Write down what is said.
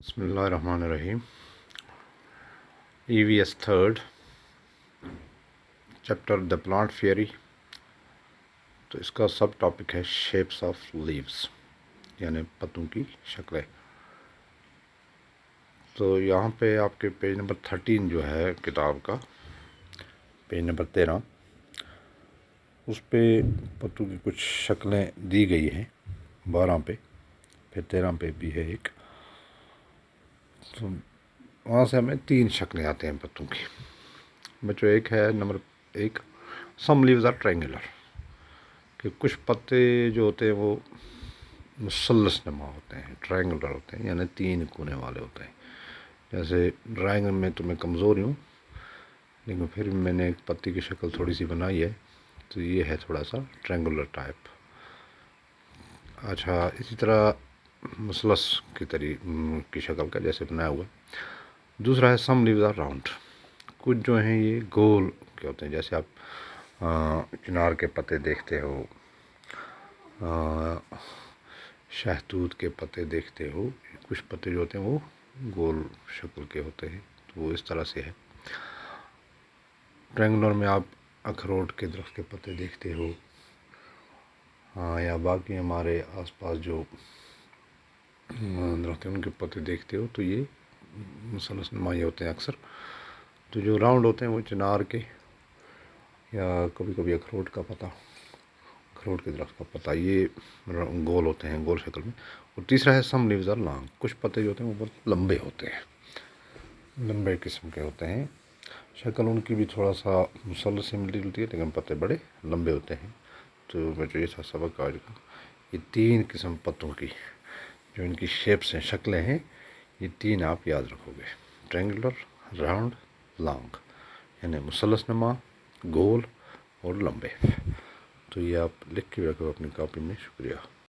بسم اللہ الرحمن الرحیم. EVS third chapter the plant theory. تو اس کا سب ٹاپک ہے شیپس آف لیوز، یعنی پتوں کی شکلیں. تو یہاں پہ آپ کے پیج نمبر 13 جو ہے کتاب کا، پیج نمبر 13، اس پہ پتوں کی کچھ شکلیں دی گئی ہیں. 12 پہ، پھر 13 پہ بھی ہے ایک. تو وہاں سے ہمیں 3 شکلیں آتے ہیں پتوں کی. بچوں، ایک ہے number 1، some leaves are triangular, کہ کچھ پتے جو ہوتے ہیں وہ مثلث نما ہوتے ہیں، ٹرائنگولر ہوتے ہیں، یعنی 3 کونے والے ہوتے ہیں. جیسے ڈرائنگ میں تو میں کمزور ہوں، لیکن پھر میں نے ایک پتی کی شکل تھوڑی سی بنائی ہے، تو یہ ہے تھوڑا سا ٹرائنگولر ٹائپ. اچھا، اسی طرح مثلث کی شکل کا جیسے بنایا ہوا. دوسرا ہے سم لیوز آر راؤنڈ، کچھ جو ہیں یہ گول کے ہوتے ہیں. جیسے آپ چنار کے پتے دیکھتے ہو، شہتوت کے پتے دیکھتے ہو، کچھ پتے جو ہوتے ہیں وہ گول شکل کے ہوتے ہیں، تو وہ اس طرح سے ہے. ٹرائنگولر میں آپ اخروٹ کے درخت کے پتے دیکھتے ہو، یا باقی ہمارے آس پاس جو درخت ہیں ان کے پتے دیکھتے ہو، تو یہ مثلث نمائی ہوتے ہیں اکثر. تو جو راؤنڈ ہوتے ہیں وہ چنار کے، یا کبھی کبھی اخروٹ کا پتا، اخروٹ کے درخت کا پتا، یہ گول ہوتے ہیں، گول شکل میں. اور تیسرا ہے سم لیوز آر لانگ، کچھ پتے جو ہوتے ہیں وہ بہت لمبے ہوتے ہیں، لمبے قسم کے ہوتے ہیں. شکل ان کی بھی تھوڑا سا مثلث سے ملتی جلتی ہے، لیکن پتے بڑے لمبے ہوتے ہیں. تو بچوں، یہ تھا سبق آج کا. یہ 3 قسم پتوں کی جو ان کی شیپس ہیں، شکلیں ہیں، یہ 3 آپ یاد رکھو گے: ٹرائنگولر، راؤنڈ، لانگ، یعنی مثلث نما، گول اور لمبے. تو یہ آپ لکھ کے رکھو اپنی کاپی میں. شکریہ.